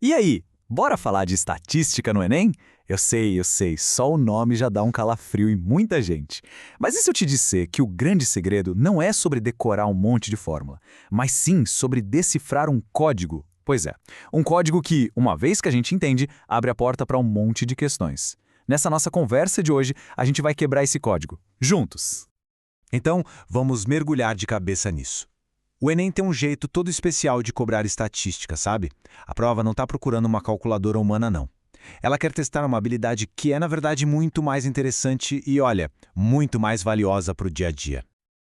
E aí, bora falar de estatística no Enem? Eu sei, só o nome já dá um calafrio em muita gente. Mas e se eu te disser que o grande segredo não é sobre decorar um monte de fórmula, mas sim sobre decifrar um código? Pois é, um código que, uma vez que a gente entende, abre a porta para um monte de questões. Nessa nossa conversa de hoje, a gente vai quebrar esse código, juntos. Então, vamos mergulhar de cabeça nisso. O Enem tem um jeito todo especial de cobrar estatística, sabe? A prova não está procurando uma calculadora humana, não. Ela quer testar uma habilidade que é, na verdade, muito mais interessante e, olha, muito mais valiosa para o dia a dia.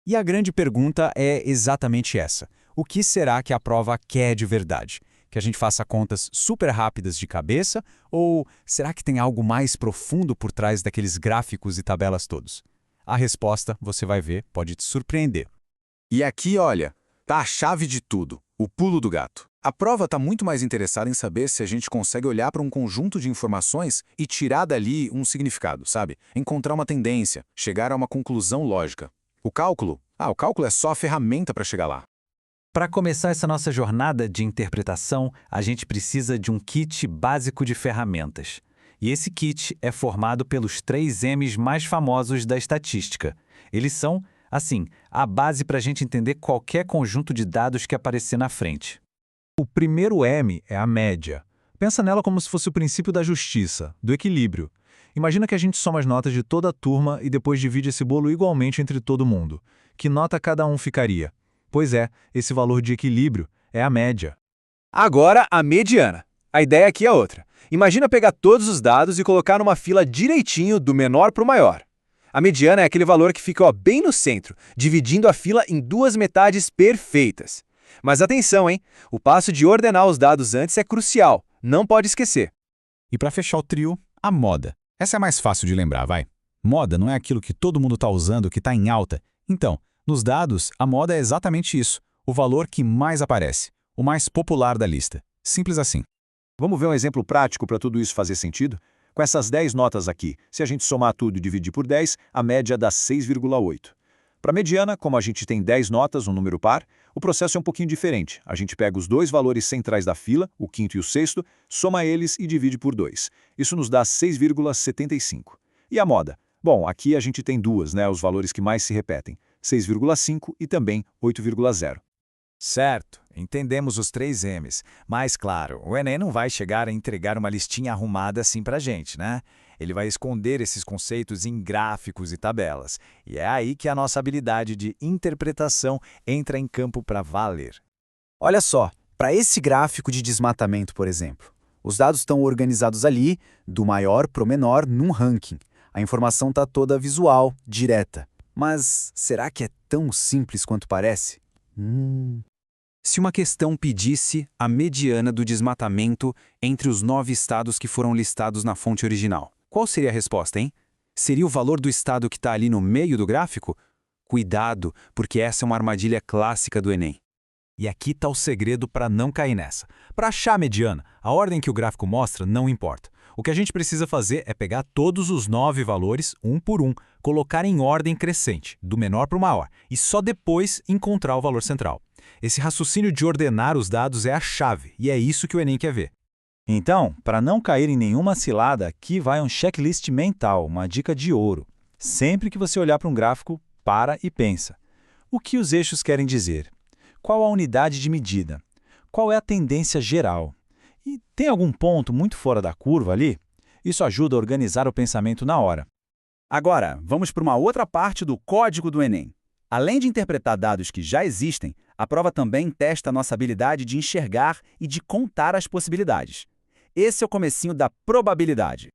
E a grande pergunta é exatamente essa. O que será que a prova quer de verdade? Que a gente faça contas super rápidas de cabeça? Ou será que tem algo mais profundo por trás daqueles gráficos e tabelas todos? A resposta, você vai ver, pode te surpreender. E aqui, olha, tá a chave de tudo, o pulo do gato. A prova está muito mais interessada em saber se a gente consegue olhar para um conjunto de informações e tirar dali um significado, sabe? Encontrar uma tendência, chegar a uma conclusão lógica. O cálculo é só a ferramenta para chegar lá. Para começar essa nossa jornada de interpretação, a gente precisa de um kit básico de ferramentas. E esse kit é formado pelos 3 M's mais famosos da estatística. Eles são, assim, a base para a gente entender qualquer conjunto de dados que aparecer na frente. O primeiro M é a média. Pensa nela como se fosse o princípio da justiça, do equilíbrio. Imagina que a gente soma as notas de toda a turma e depois divide esse bolo igualmente entre todo mundo. Que nota cada um ficaria? Pois é, esse valor de equilíbrio é a média. Agora, a mediana. A ideia aqui é outra. Imagina pegar todos os dados e colocar numa fila direitinho do menor para o maior. A mediana é aquele valor que fica bem no centro, dividindo a fila em 2 metades perfeitas. Mas atenção, hein? O passo de ordenar os dados antes é crucial. Não pode esquecer. E para fechar o trio, a moda. Essa é mais fácil de lembrar, vai. Moda não é aquilo que todo mundo está usando, que está em alta. Então, nos dados, a moda é exatamente isso. O valor que mais aparece. O mais popular da lista. Simples assim. Vamos ver um exemplo prático para tudo isso fazer sentido? Com essas 10 notas aqui, se a gente somar tudo e dividir por 10, a média dá 6,8. Para a mediana, como a gente tem 10 notas, um número par, o processo é um pouquinho diferente. A gente pega os 2 valores centrais da fila, o quinto e o sexto, soma eles e divide por 2. Isso nos dá 6,75. E a moda? Bom, aqui a gente tem duas, os valores que mais se repetem, 6,5 e também 8,0. Certo, entendemos os 3 M's. Mas, claro, o Enem não vai chegar a entregar uma listinha arrumada assim pra gente, né? Ele vai esconder esses conceitos em gráficos e tabelas. E é aí que a nossa habilidade de interpretação entra em campo para valer. Olha só, para esse gráfico de desmatamento, por exemplo, os dados estão organizados ali, do maior para o menor, num ranking. A informação está toda visual, direta. Mas será que é tão simples quanto parece? Se uma questão pedisse a mediana do desmatamento entre os 9 estados que foram listados na fonte original, qual seria a resposta, hein? Seria o valor do estado que está ali no meio do gráfico? Cuidado, porque essa é uma armadilha clássica do Enem. E aqui está o segredo para não cair nessa. Para achar a mediana, a ordem que o gráfico mostra não importa. O que a gente precisa fazer é pegar todos os 9 valores, um por um, colocar em ordem crescente, do menor para o maior, e só depois encontrar o valor central. Esse raciocínio de ordenar os dados é a chave, e é isso que o Enem quer ver. Então, para não cair em nenhuma cilada, aqui vai um checklist mental, uma dica de ouro. Sempre que você olhar para um gráfico, para e pensa. O que os eixos querem dizer? Qual a unidade de medida? Qual é a tendência geral? E tem algum ponto muito fora da curva ali? Isso ajuda a organizar o pensamento na hora. Agora, vamos para uma outra parte do código do Enem. Além de interpretar dados que já existem, a prova também testa a nossa habilidade de enxergar e de contar as possibilidades. Esse é o comecinho da probabilidade.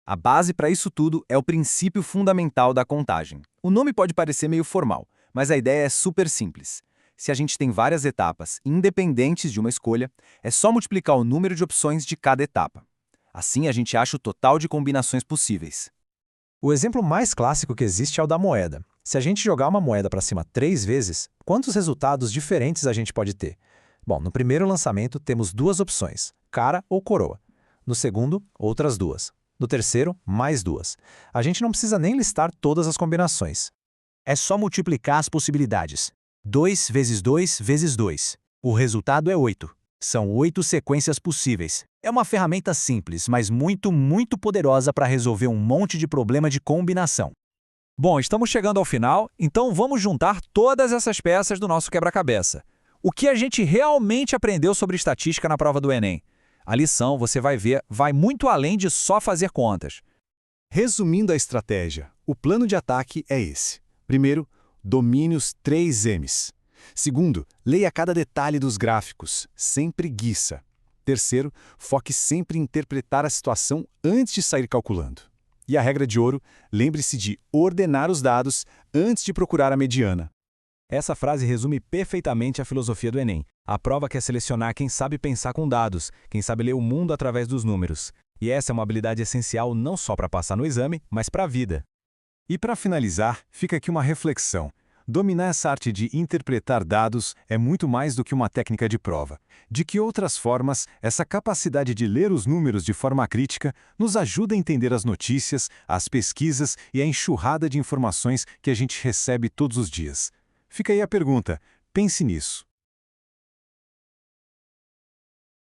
A base para isso tudo é o princípio fundamental da contagem. O nome pode parecer meio formal, mas a ideia é super simples. Se a gente tem várias etapas independentes de uma escolha, é só multiplicar o número de opções de cada etapa. Assim, a gente acha o total de combinações possíveis. O exemplo mais clássico que existe é o da moeda. Se a gente jogar uma moeda para cima 3 vezes, quantos resultados diferentes a gente pode ter? Bom, no primeiro lançamento temos 2 opções, cara ou coroa. No segundo, outras 2. No terceiro, mais 2. A gente não precisa nem listar todas as combinações. É só multiplicar as possibilidades. 2 vezes 2 vezes 2. O resultado é 8. São 8 sequências possíveis. É uma ferramenta simples, mas muito poderosa para resolver um monte de problema de combinação. Bom, estamos chegando ao final, então vamos juntar todas essas peças do nosso quebra-cabeça. O que a gente realmente aprendeu sobre estatística na prova do Enem? A lição, você vai ver, vai muito além de só fazer contas. Resumindo a estratégia, o plano de ataque é esse. Primeiro, domine os 3 M's. Segundo, leia cada detalhe dos gráficos, sem preguiça. Terceiro, foque sempre em interpretar a situação antes de sair calculando. E a regra de ouro, lembre-se de ordenar os dados antes de procurar a mediana. Essa frase resume perfeitamente a filosofia do Enem. A prova quer selecionar quem sabe pensar com dados, quem sabe ler o mundo através dos números. E essa é uma habilidade essencial não só para passar no exame, mas para a vida. E para finalizar, fica aqui uma reflexão. Dominar essa arte de interpretar dados é muito mais do que uma técnica de prova. De que outras formas, essa capacidade de ler os números de forma crítica nos ajuda a entender as notícias, as pesquisas e a enxurrada de informações que a gente recebe todos os dias. Fica aí a pergunta, pense nisso.